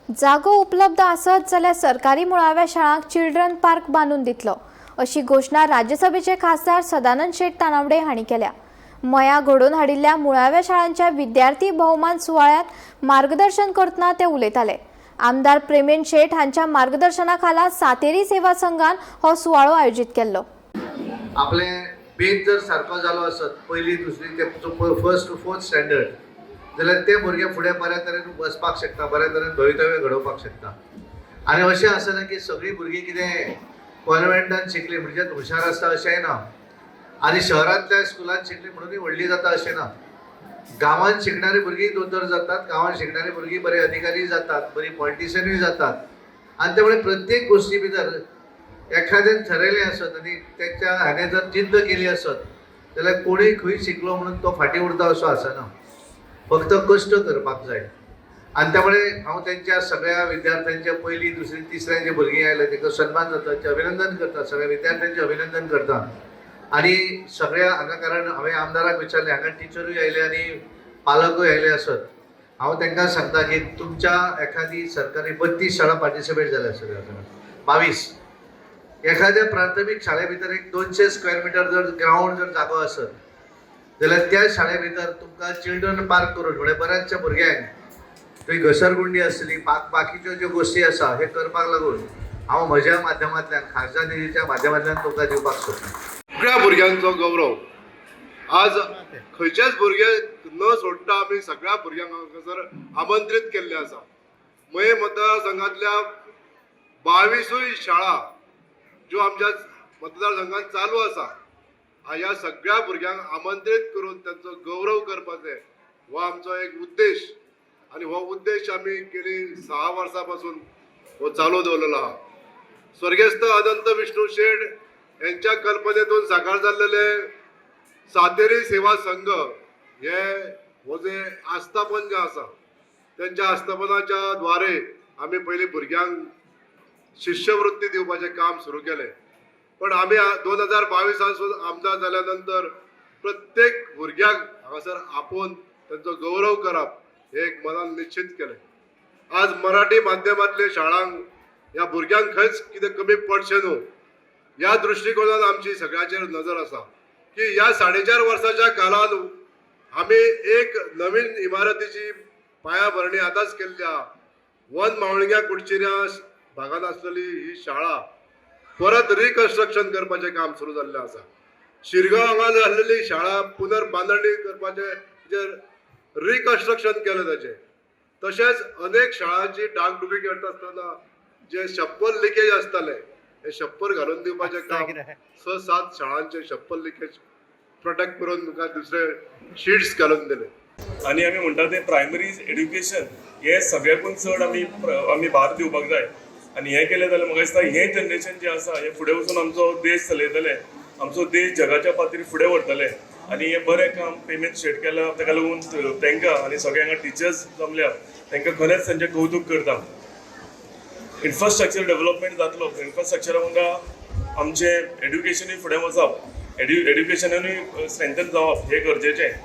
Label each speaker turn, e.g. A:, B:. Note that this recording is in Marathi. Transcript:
A: जागो उपलब्ध आसत जाल्यार सरकारी मुळाव्या शाळांक चिल्ड्रन पार्क बांदून दितलो अशी घोषणा राज्यसभेचे खासदार सदानंद शेट तानावडे हांणी केल्या। मया घडोवन हाडिल्ल्या मुळाव्या शाळांच्या विद्यार्थी भोवमान सुवाळ्यात मार्गदर्शन करतना ते उलयताले। आमदार प्रेमेन शेट हांच्या मार्गदर्शना खाला सातेरी सेवा संघान हो सुवाळो आयोजित केल्लो।
B: आपले बेज जर सारको जालो आसत पयली दुसरी ते फर्स्ट टू फोर्थ स्टँडर्ड जाल्यार ते भुरगे फुडें बऱ्या तरेन बसपाक शकता, बऱ्या तरेन भवितव्य घडोवपाक शकता। आनी अशें आसना की सगळीं भुरगीं कितें कॉन्व्हेंटान शिकली म्हणजे हुशार आसता अशेंय ना, आनी शहरांतल्या स्कुलान शिकली म्हणून व्हडली जाता अशें ना। गांवांत शिकणारी भुरगीं दोतोर जातात, गांवांत शिकणारी भुरगीं बरे अधिकारी जातात, बरी पॉलिटिशियनूय जातात। आनी त्यामुळे प्रत्येक गोष्टी भितर एखाद्यान ठरयलें आसत आनी तेच्या हाणें जर जिद्द केली आसत जाल्यार कोणूय खंय शिकलो म्हणून तो फाटीं उरता असो आसना, फक्त कश्ट करपाक जाय। आनी त्यामुळे हांव तेंच्या सगळ्या विद्यार्थ्यांच्या पयली दुसरी तिसऱ्यांचे भुरगीं आयले तांकां सन्मान जाता, तांचें अभिनंदन करता, सगळ्या विद्यार्थ्यांचें अभिनंदन करता। आनी सगळ्या हांगा कारण हांवें आमदाराक विचारलें, हांगा टिचरूय आयले आनी पालकूय आयले आसत। हांव तांकां सांगता की तुमच्या एखादी सरकारी 32 शाळा पार्टिसिपेट जाल्या सगळ्या 22 एखाद्या प्राथमीक शाळे भितर एक 200 स्क्वेअर मिटर जर ग्राउंड जर जागो आसत जाल्यार त्या शाळे भितर तुमकां चिल्ड्रन पार्क करून म्हणजे बऱ्याचशा भुरग्यांक थंय घसरगुंडी आसतली, बाकीच्यो ज्यो गोष्टी आसा हे करपाक लागून हांव म्हज्या माध्यमांतल्यान खासदार निधीच्या माध्यमांतल्यान तुमकां दिवपाक सोदतां।
C: सगळ्या भुरग्यांचो गौरव आज खंयचेच भुरगे न सोडटा आमी सगळ्या भुरग्यांक हांगासर आमंत्रीत केल्ले आसा। मये मतदारसंघातल्या 22 शाळा ज्यो आमच्या मतदारसंघात चालू आसा ह्या सगळ्या भुरग्यांक आमंत्रीत करून त्यांचो गौरव करपाचे हो आमचो एक उद्देश। आणि हो उद्देश आमी गेली 6 वर्सां पासून हो चालू दवरलेलो आहा। स्वर्गेस्त अनंत विष्णू शेट यांच्या कल्पनेतून साकार जाल्लेले सातेरी सेवा संघ हे हो जे आस्थापन जे आसा त्यांच्या आस्थापनाच्या द्वारे आमी पयली भुरग्यांक शिष्यवृत्ती दिवपाचें काम सुरू केलें। पण आमी 2022 आमदार जाल्या नंतर प्रत्येक भुरग्याक हांगासर आपोवन त्यांचो गौरव करप हे एक मनान निश्चित केलें। आज मराठी माध्यमांतल्या शाळांक ह्या भुरग्यांक खंयच कितें कमी पडचें न्हू ह्या दृश्टिकोनान आमची सगळ्याचेर नजर आसा की ह्या 4.5 वर्साच्या काळान आमी एक नवीन इमारतीची पायाभरणी आतांच केल्ली आहा। वन मावळिंग्या कुडचिऱ्या भागात आसलेली ही शाळा परत रिकन्स्ट्रक्शन करपाचें काम सुरू जाल्लें आसा। शिरगांव हांगा जाल्लेली शाळा पुनर्बांदणी करपाचें रिकन्स्ट्रक्शन केलें ताचें। तशेंच अनेक शाळांची डागडुगी करता आसतना जे छप्पर लिकेज आसताले हे छप्पर घालून दिवपाचें काम 6-7 शाळांचे छप्पर लिकेज प्रोटेक्ट करून तुका दुसरे शीट्स घालून दिले।
D: आणि आमी म्हणटा ते प्रायमरी एड्युकेशन हे सगळ्याकून चड आमी भार दिवपाक जाय। आणि हे केलें जाल्यार म्हाका दिसता हे जनरेशन जे आसा हे फुडें वचून आमचो देश चलयतले, आमचो देश जगाच्या पातळीर फुडें व्हरतले। आणि हे बरें काम पेमेंट शेट केलां ताका लागून तांकां आनी सगळ्या हांगा टिचर्स जमल्या तांकां खरेंच तांचें कौतुक करता। इन्फ्रास्ट्रक्चर डेव्हलपमेंट जातलो, इन्फ्रास्ट्रक्चरा वांगडा आमचें एड्युकेशनूय फुडें वचप, एड्युकेशनानूय स्ट्रेंथन जावप हे गरजेचें।